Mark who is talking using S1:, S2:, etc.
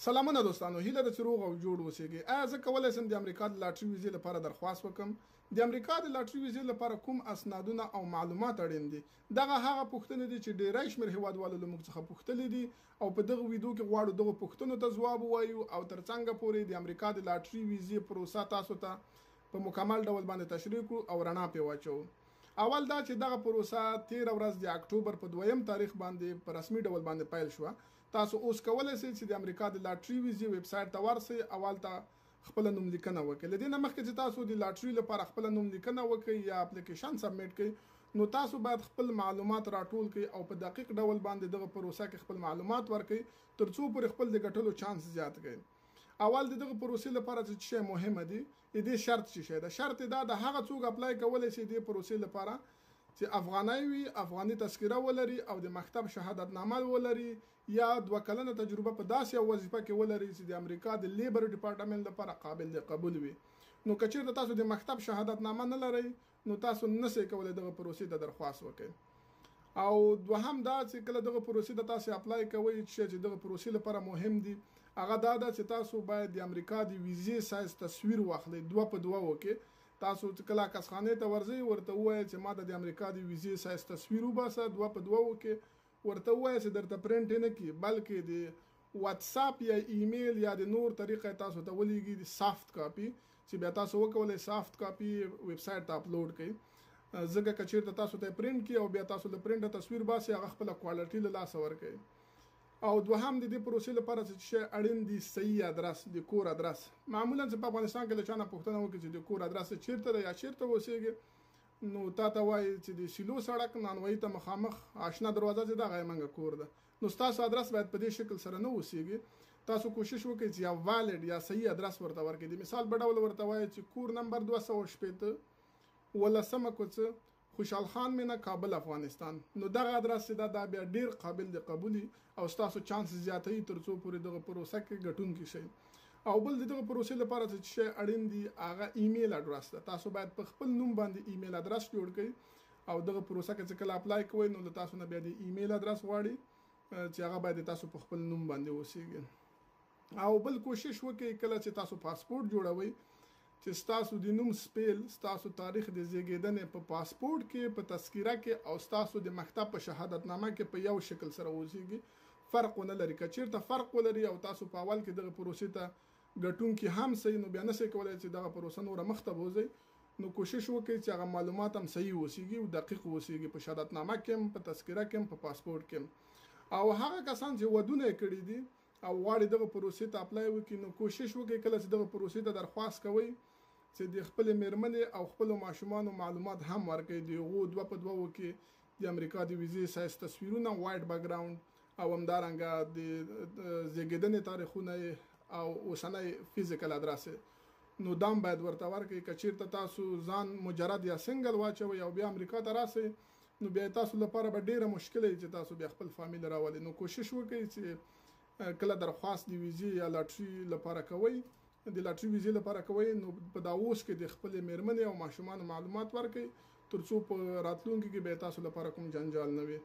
S1: سلامونه دوستانو، هیله ده چې روغ او جوړ اوسئ. آیا زه کولی شم د امریکا د لاټرۍ ویزې لپاره درخواست وکړم؟ د امریکا د لاټرۍ ویزې لپاره کوم اسنادونه او معلومات اړین دي؟ دغه هغه پوښتنې دي چې ډیری شمېر هیوادوالو له موږ څخه پوښتلي دي او په دغه ویډیو کې غواړو دغه پوښتنو ته ځواب ووایو او تر څنګه پورې د امریکا د لاټرۍ ویزې پروسه تاسو ته په مکمل ډول باندې تشریح کړو او رڼا پرې واچوو. اول دا چې دغه پروسه 13 ورځ د اکتوبر په 2م تاریخ باندې په رسمي ډول باندې پیل شوه. تاسو اوس کولی شئ چې د امریکا د لاټرۍ ویزې ویب سایټ ته ورسئ، اول ته خپل نوم لیکنه وکړئ. له دې نه مخکې چې تاسو د لاټرۍ لپاره خپل نوم لیکنه وکړئ یا اپلیکیشن سبمیټ کړئ، نو تاسو باید خپل معلومات راټول کړئ او په دقیق ډول باندې دغه پروسه کې خپل معلومات ورکړئ ترڅو پورې خپل د ګټلو چانس زیات کړئ. اول د دغه پروسې لپاره چې شی مهمه دی، دې شرط چې د شرط دا د هغه څوک اپلای کولی شي د پروسې لپاره چې افغاني وي، افغاني تذکره ولري او د مکتب شهادتنامه ولري یا 2 کلنه تجربه په داسې یو وظیفه کې ولري چې د امریکا د لیبر ډپارټمنټ لپاره قابل د قبول وي. نو که چیرته تاسو د مکتب شهادتنامه نه لرئ نو تاسو نشئ کولی دغه پروسې ته درخواست وکړئ. او دوهم دا چې کله دغه پروسې ته تاسو اپلای کوئ چې دغه پروسې لپاره مهم دي، هغه دا ده چې تاسو باید د امریکا د ویزې سایز تصویر واخلئ 2 په 2 وکړئ. تاسو چې کله کسخانه ته ورځئ ورته ووایئ چې ما د امریکا د ویزې سایز تصویر وباسه 2 په 2 وکړئ. ورته ووایئ چې درته پرنټ نه کړي بلکې د واتساپ یا ایمیل یا د نور طریقه تاسو ته ولېږي د سافت کاپي چې بیا تاسو وکولای سافت کاپي ویب سایټ ته اپلوډ کړئ. ځکه که چیرته تاسو ته پرنټ کړي او بیا تاسو د پرنټ تصویر باسي هغه خپل کوالټي له لاسه ورکړئ. او دوهم د دې پروسې لپاره چې اړین دي صحیح ادرس، د کور ادرس. معمولا چې په افغانستان کې له چا نه پوښتنه وکړي چې د کور ادرس چیرته دی یا چیرته اوسېږي، نو تا ته وایي چې د سیلو سړک نانوایي ته مخامخ آشنا دروازه چې دغه یې کور ده. نو ستاسو ادرس باید په دې شکل سره نه اوسېږي. تاسو کوشش وکړئ چې یا والډ یا صحیح ادرس ورته ورکړئ. د مثال په ډول ورته وایي چې کور نمبر 218 ولسمه کوڅه خوشحال خان مینا کابل افغانستان. نو دغه ادرس دا بیا ډیر قابل د قبولي او تاسو چانس زیاتوي ترڅو پورې دغه پروسه کې ګټونکي شي. او بل دغه پروسې لپاره چې اړین دي هغه ایمیل ادرس ده. تاسو باید په خپل نوم باندې ایمیل ادرس جوړ کړئ او دغه پروسه کې چې کله اپلای کوئ نو له تاسو نه بیا د ایمیل ادرس غواړي چې هغه باید تاسو په خپل نوم باندې اوسېږي. او بل کوشش وکړئ کله چې تاسو پاسپورت جوړوئ چې تاسو د نوم سپیل، تاسو تاریخ د زیږیدنې په پاسپورت کې، په تذکره کې او تاسو د مکتب په شهادتنامه کې په یو شکل سره اوسېږي. فرق ونه لري. که چیرته فرق ولري او تاسو په اول کې دغه پروسې ته ګټونکي هم صحیح، نو بیا نشئ کولی چې دغه پروسه نوره مخته بوځئ. نو کوشش وکړئ چې هغه معلومات هم صحیح اوسېږي او دقیق اوسېږي په شهادتنامه کې هم، په تذکره کې هم، په پاسپورت کې هم. او هغه کسان چې ودونه یې کړي دي او غواړي دغه پروسې ته اپلای وکړي، نو کوشش وکړئ کله چې دغه پروسې ته درخواست کوئ چې د خپل میرمنې او خپل ماشومانو معلومات هم ورکړئ. د هغو 2 په 2 کې د امریکا د ویزې سایز تصویرونه، وایټ بیکګراوند او همدارنګه د زیږیدنې تاریخونه او اوسنی فزیکل ادرس نو دام باید ورته ورکړئ. که چیرته تاسو ځان مجرد یا سنگل واچوئ او بیا امریکا ته راسئ نو بیا تاسو لپاره به ډیره مشکل وي چې تاسو بیا خپل فامیل راولئ. نو کوشش وکړئ چې کله درخواست د ویزې یا لاټرۍ لپاره کوئ، د لاټرۍ ویزې لپاره کوئ، نو په دا اوس کې د خپل میرمنې او ماشومانو معلومات ورکړئ ترڅو په راتلونکي کې به تاسو لپاره کوم جنجال نه وي.